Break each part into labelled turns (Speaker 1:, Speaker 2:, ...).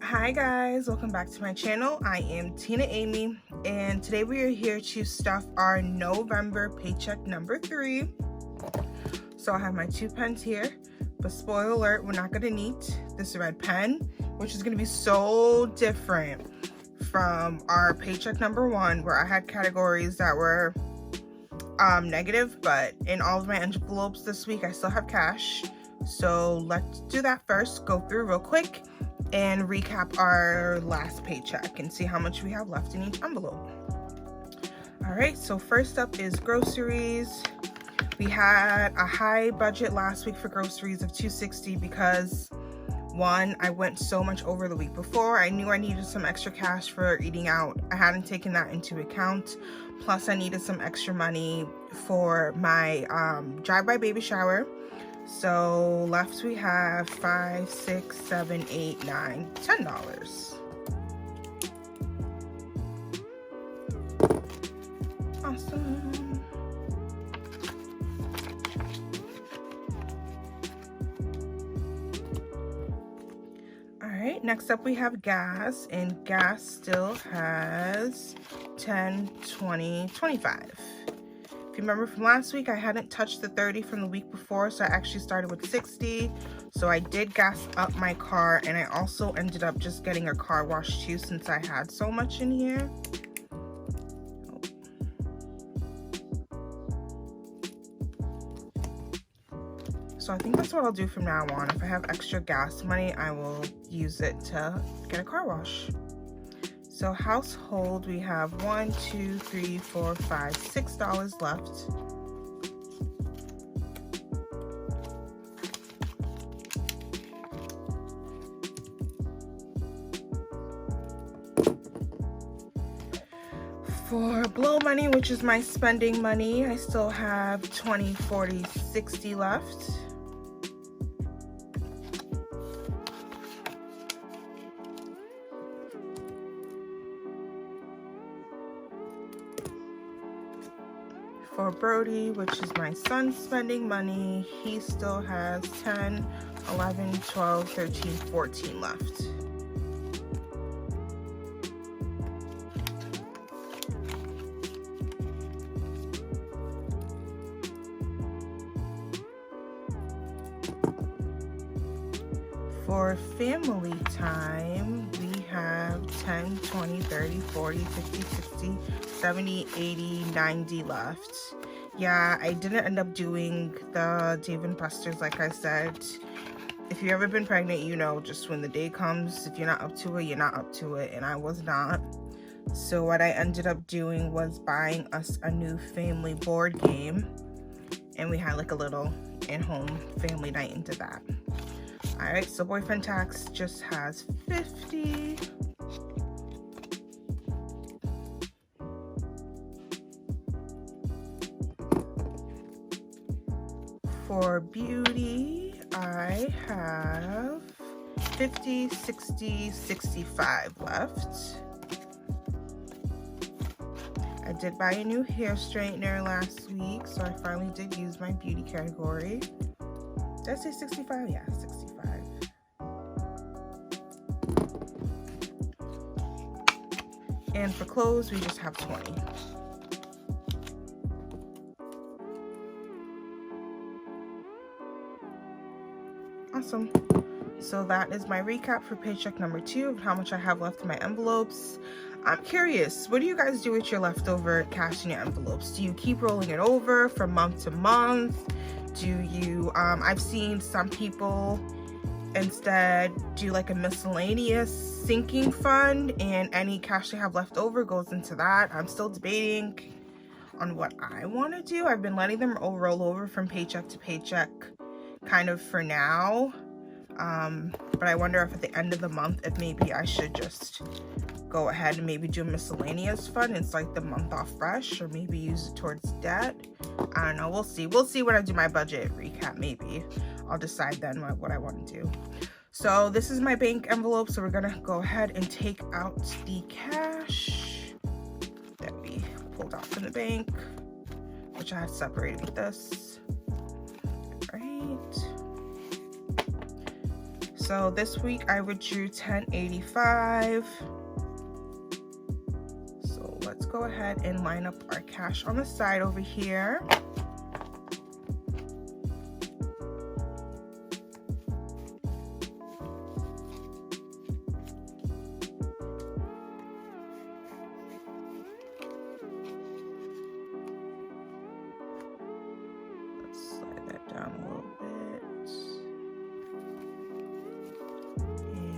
Speaker 1: Hi guys, welcome back to my channel. I am Tina Amy, and today we are here to stuff our November paycheck number 3. So I have my 2 pens here, but spoiler alert, we're not gonna need this red pen, which is gonna be so different from our paycheck number 1, where I had categories that were negative, but in all of my envelopes this week I still have cash. So let's do that first, go through real quick and recap our last paycheck and see how much we have left in each envelope. All right, so first up is groceries. We had a high budget last week for groceries of $260 because one, I went so much over the week before. I knew I needed some extra cash for eating out. I hadn't taken that into account. Plus I needed some extra money for my drive-by baby shower. So left we have $5, $6, $7, $8, $9, $10. Awesome. All right, next up we have gas, and gas still has 10, 20, 25. If you remember from last week, I hadn't touched the 30 from the week before, so I actually started with 60. So I did gas up my car, and I also ended up just getting a car wash too, since I had so much in here. So I think that's what I'll do from now on. If I have extra gas money, I will use it to get a car wash. So household, we have $1, $2, $3, $4, $5, $6 left. For blow money, which is my spending money, I still have $20, $40, $60 left. For Brody, which is my son's spending money, he still has 10, 11, 12, 13, 14 left. For family time, we have 10, 20, 30, 40, 50, 60, 70, 80, 90 left. Yeah, I didn't end up doing the Dave & Buster's like I said. If you've ever been pregnant, you know just when the day comes, if you're not up to it, you're not up to it, and I was not. So what I ended up doing was buying us a new family board game, and we had like a little in-home family night into that. All right, so boyfriend tax just has 50. For beauty, I have 50, 60, 65 left. I did buy a new hair straightener last week, so I finally did use my beauty category. Did I say 65? Yeah, 65. And for clothes, we just have 20. Awesome. So that is my recap for paycheck number 2 of how much I have left in my envelopes. I'm curious, what do you guys do with your leftover cash in your envelopes? Do you keep rolling it over from month to month? Do you, I've seen some people instead do like a miscellaneous sinking fund, and any cash they have left over goes into that. I'm still debating on what I want to do. I've been letting them roll over from paycheck to paycheck kind of for now, but I wonder if at the end of the month, if maybe I should just go ahead and maybe do a miscellaneous fund and start the month off fresh, or maybe use it towards debt. I don't know, we'll see when I do my budget recap. Maybe I'll decide then what I want to do. So this is my bank envelope, so we're gonna go ahead and take out the cash that we pulled out from the bank, which I had separated with this. All right, So this week I withdrew $10.85. So let's go ahead and line up our cash on the side over here. Slide that down a little bit.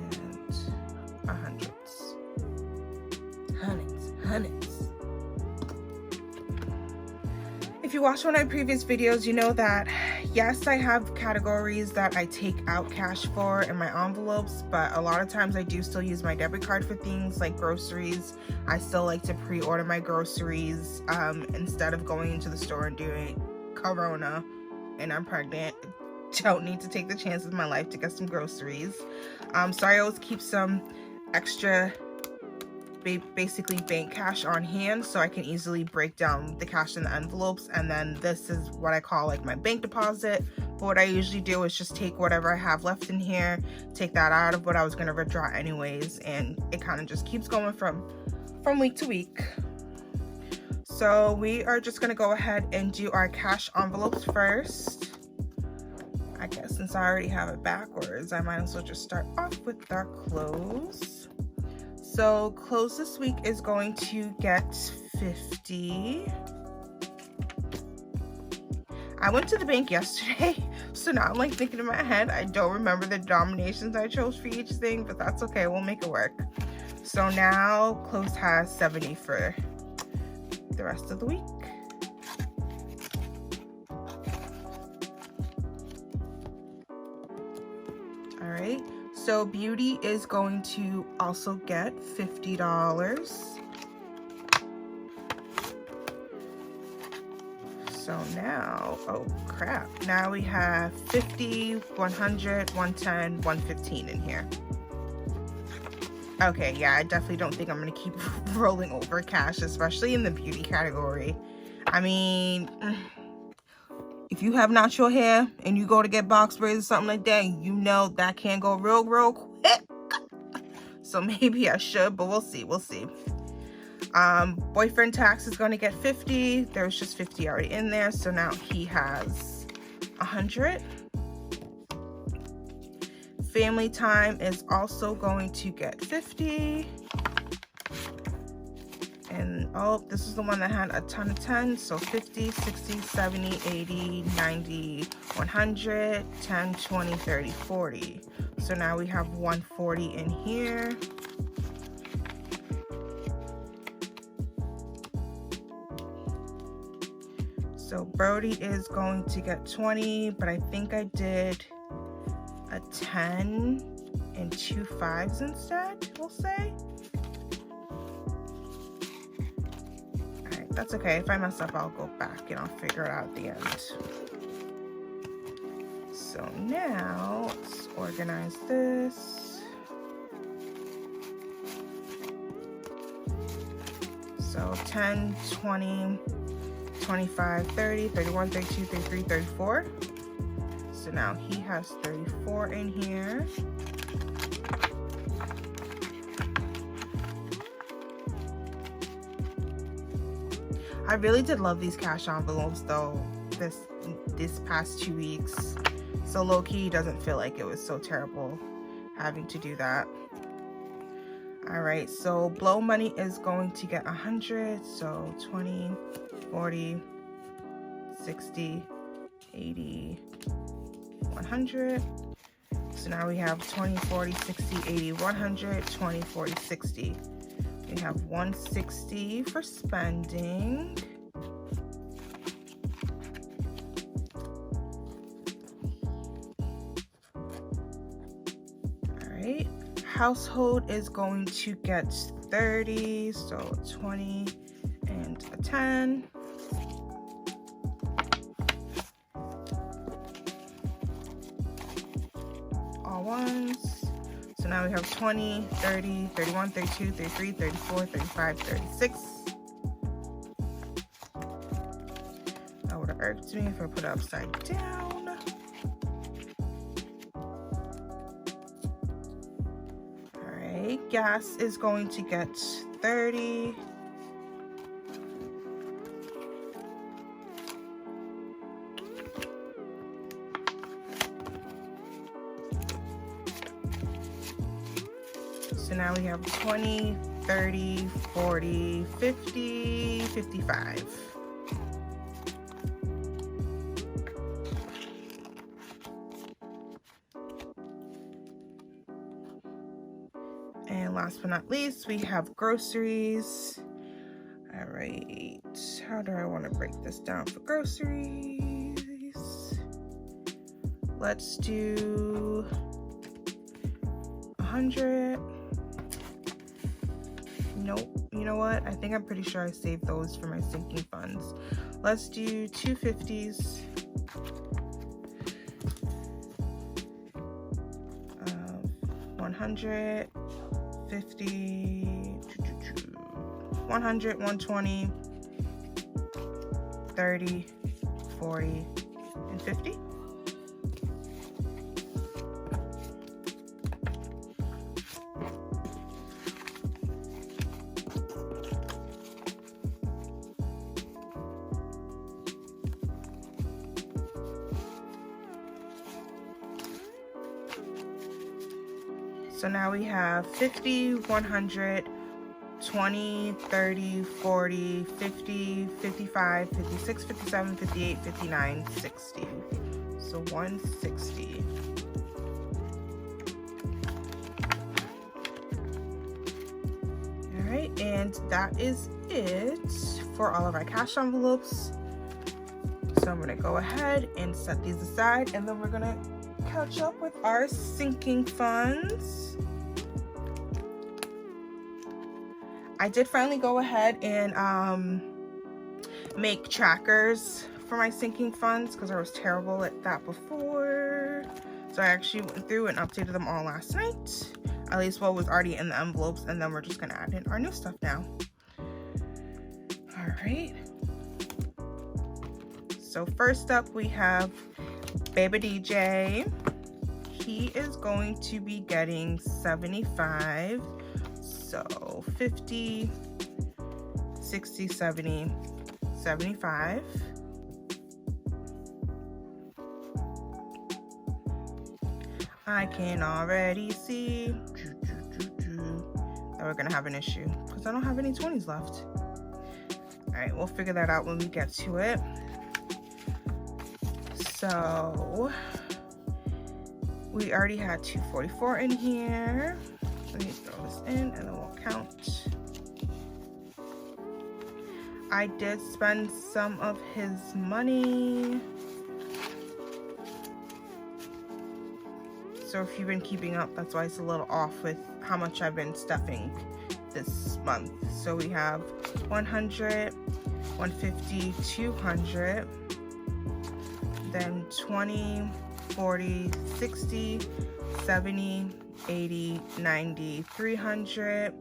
Speaker 1: And hundreds. If you watched one of my previous videos, you know that yes, I have categories that I take out cash for in my envelopes, but a lot of times I do still use my debit card for things like groceries. I still like to pre-order my groceries instead of going into the store and doing Corona and I'm pregnant. Don't need to take the chance of my life to get some groceries. So I always keep some extra basically bank cash on hand so I can easily break down the cash in the envelopes, and then this is what I call like my bank deposit. But what I usually do is just take whatever I have left in here, take that out of what I was going to withdraw anyways, and it kind of just keeps going from week to week. So we are just going to go ahead and do our cash envelopes first. I guess since I already have it backwards, I might as well just start off with our close. So close this week is going to get 50. I went to the bank yesterday, so now I'm like thinking in my head, I don't remember the denominations I chose for each thing, but that's okay, we'll make it work. So now close has 70 for the rest of the week. All right, so beauty is going to also get $50. So now, oh crap, now we have 50, 100, 110, 115 in here. Okay, yeah, I definitely don't think I'm gonna keep rolling over cash, especially in the beauty category. I mean, if you have natural hair and you go to get box braids or something like that, you know that can go real quick. So maybe I should, but we'll see. Boyfriend tax is going to get 50. There was just 50 already in there, so now he has 100. Family time is also going to get 50. And oh, this is the one that had a ton of 10s, so 50, 60, 70, 80, 90, 100, 10, 20, 30, 40. So now we have 140 in here. So Brody is going to get 20, but I think I did a 10 and 2 5s instead, we'll say. Alright, that's okay. If I mess up, I'll go back and I'll figure it out at the end. So now, let's organize this. So 10, 20, 25, 30, 31, 32, 33, 34. So now he has 34 in here. I really did love these cash envelopes though this past 2 weeks. So low-key doesn't feel like it was so terrible having to do that. All right, so blow money is going to get 100. So 20, 40, 60, 80, 100. So now we have 20, 40, 60, 80, 100, 20, 40, 60. We have 160 for spending. All right, household is going to get 30, so 20 and a 10. All ones. So now we have 20, 30, 31, 32, 33, 34, 35, 36. That would have irked me if I put it upside down. Okay, gas is going to get 30. So now we have 20, 30, 40, 50, 55. And last but not least, we have groceries. All right, how do I want to break this down for groceries? Let's do 100. Nope, you know what? I think I'm pretty sure I saved those for my sinking funds. Let's do 250s. 100, 50, 100, 120, 30, 40, and 50. So now we have 50, 100, 20, 30, 40, 50, 55, 56, 57, 58, 59, 60. So 160. All right, and that is it for all of our cash envelopes. So I'm gonna go ahead and set these aside, and then we're gonna catch up with our sinking funds. I did finally go ahead and make trackers for my sinking funds because I was terrible at that before. So I actually went through and updated them all last night, at least what was already in the envelopes, and then we're just gonna add in our new stuff now. All right. So first up we have Baby DJ. He is going to be getting 75. So 50, 60, 70, 75. I can already see that we're gonna have an issue because I don't have any 20s left. All right, we'll figure that out when we get to it. So we already had 244 in here. Let me throw this in and then we'll count. I did spend some of his money. So if you've been keeping up, that's why it's a little off with how much I've been stuffing this month. So we have 100, 150, 200, then 20, 40, 60, 70, 80, 90, 300,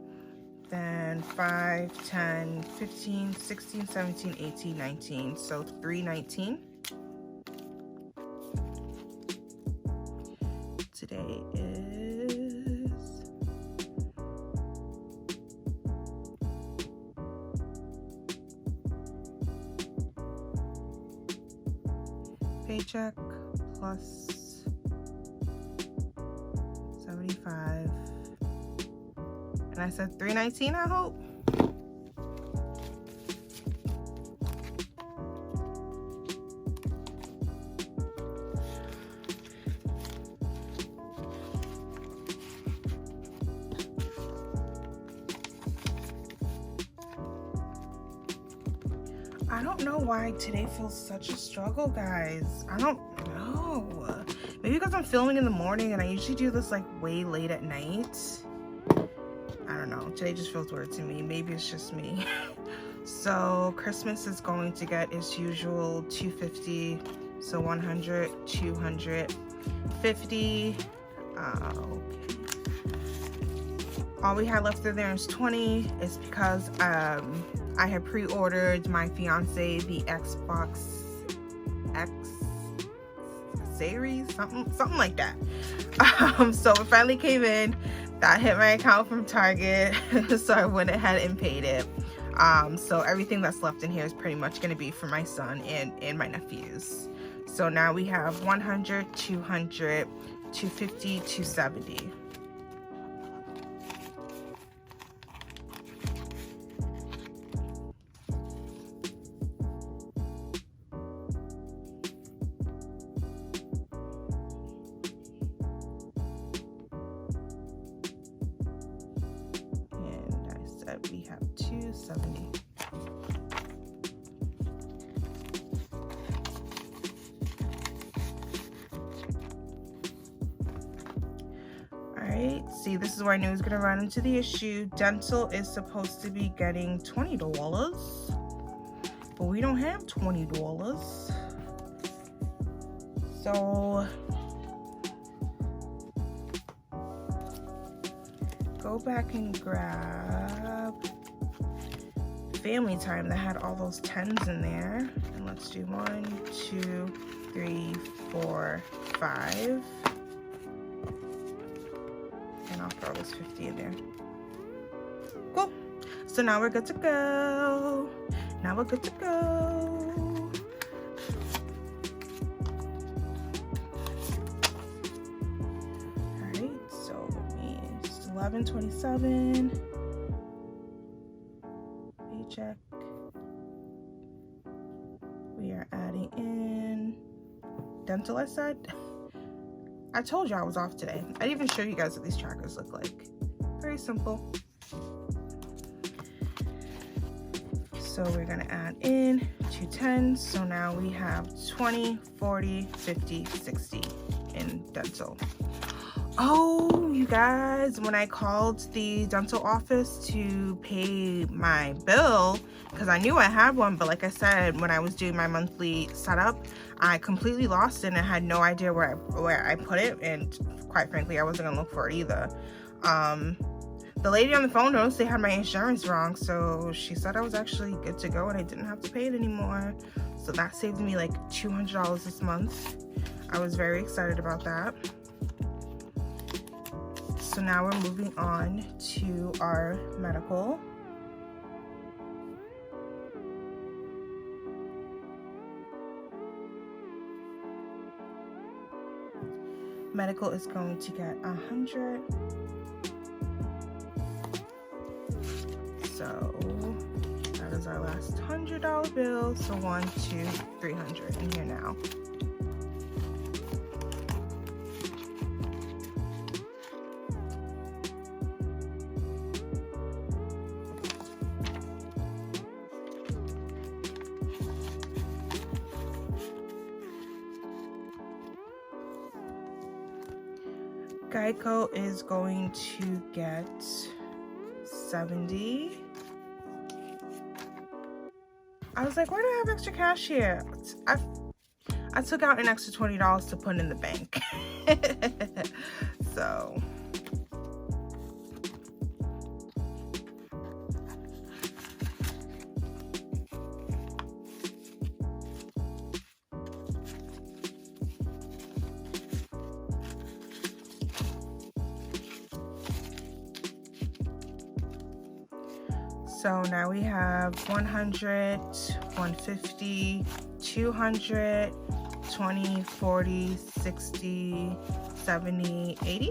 Speaker 1: then 5, 10, 15, 16, 17, 18, 19, so 319. Today is paycheck plus 75, and I said 319, I hope. I don't know why today feels such a struggle, guys. I don't know. Maybe because I'm filming in the morning and I usually do this like way late at night. I don't know. Today just feels weird to me. Maybe it's just me. So Christmas is going to get its usual 250. So 100, 200, 50. Okay. All we had left in there is 20. It's because I had pre-ordered my fiance the Xbox X series, something like that. So it finally came in. that hit my account from Target. So I went ahead and paid it. So everything that's left in here is pretty much going to be for my son and my nephews. So now we have 100, 200, 250, 270. We have 270. All right, see, this is where I knew I was gonna run into the issue. Dental is supposed to be getting $20, but we don't have $20. So go back and grab Family Time that had all those 10s in there. And let's do 1, 2, 3, 4, 5. And I'll throw this 50 in there. Cool. So now we're good to go. Now we're good to go. Alright, so it's 11:27. Paycheck. We are adding in dental, I said. I told you I was off today. I didn't even show you guys what these trackers look like. Very simple. So we're gonna add in 210s. So now we have 20, 40, 50, 60 in dental. Oh, you guys, when I called the dental office to pay my bill, because I knew I had one, but like I said, when I was doing my monthly setup, I completely lost it and I had no idea where I put it, and quite frankly, I wasn't gonna look for it either. The lady on the phone noticed they had my insurance wrong, so she said I was actually good to go and I didn't have to pay it anymore. So that saved me like $200 this month. I was very excited about that. So now we're moving on to our medical. Medical is going to get 100. So that is our last $100 bill. So 1, 2, 300 in here now. Geico is going to get 70. I was like, why do I have extra cash here? I took out an extra $20 to put in the bank. So So now we have 100, 150, 200, 20, 40, 60, 70, 80.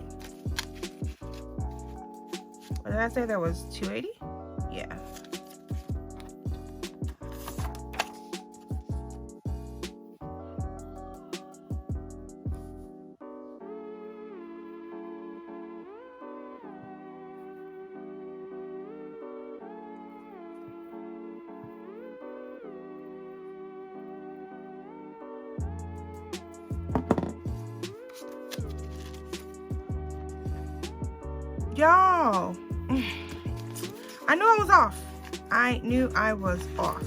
Speaker 1: What did I say? There was 280? Yeah. Y'all, I knew I was off. I knew I was off.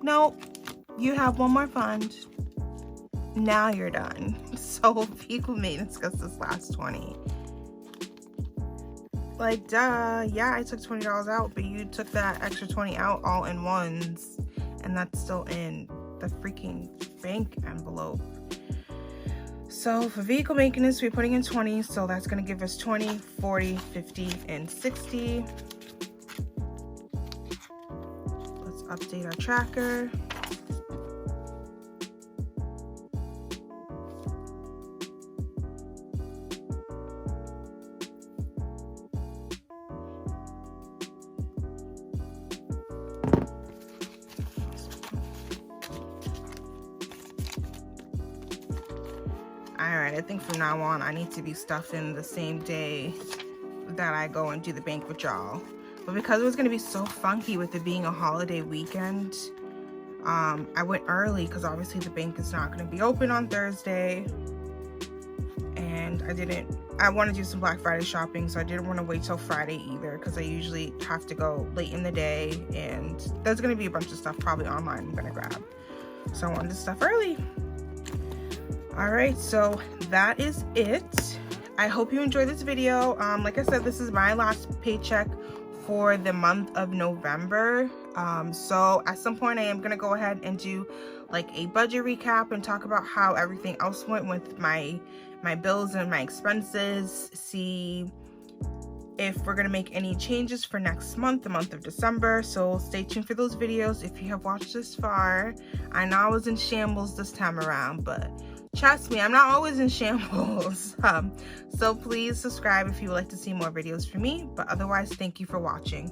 Speaker 1: Nope, you have one more fund. Now you're done. So vehicle maintenance gets this last 20. Like, duh. Yeah, I took $20 out, but you took that extra 20 out all in ones, and that's still in the freaking bank envelope. So for vehicle maintenance, we're putting in 20, so that's going to give us 20, 40, 50, and 60. Let's update our tracker. Alright, I think from now on I need to be stuffing the same day that I go and do the bank withdrawal. But because it was going to be so funky with it being a holiday weekend, I went early because obviously the bank is not going to be open on Thursday. And I want to do some Black Friday shopping, so I didn't want to wait till Friday either, because I usually have to go late in the day, and there's going to be a bunch of stuff probably online I'm going to grab. So I wanted to stuff early. Alright, so that is it. I hope you enjoyed this video. Like I said, this is my last paycheck for the month of November. So at some point I am going to go ahead and do like a budget recap and talk about how everything else went with my bills and my expenses. See if we're going to make any changes for next month, the month of December. So stay tuned for those videos if you have watched this far. I know I was in shambles this time around, but trust me, I'm not always in shambles. So please subscribe if you would like to see more videos from me. But otherwise, thank you for watching.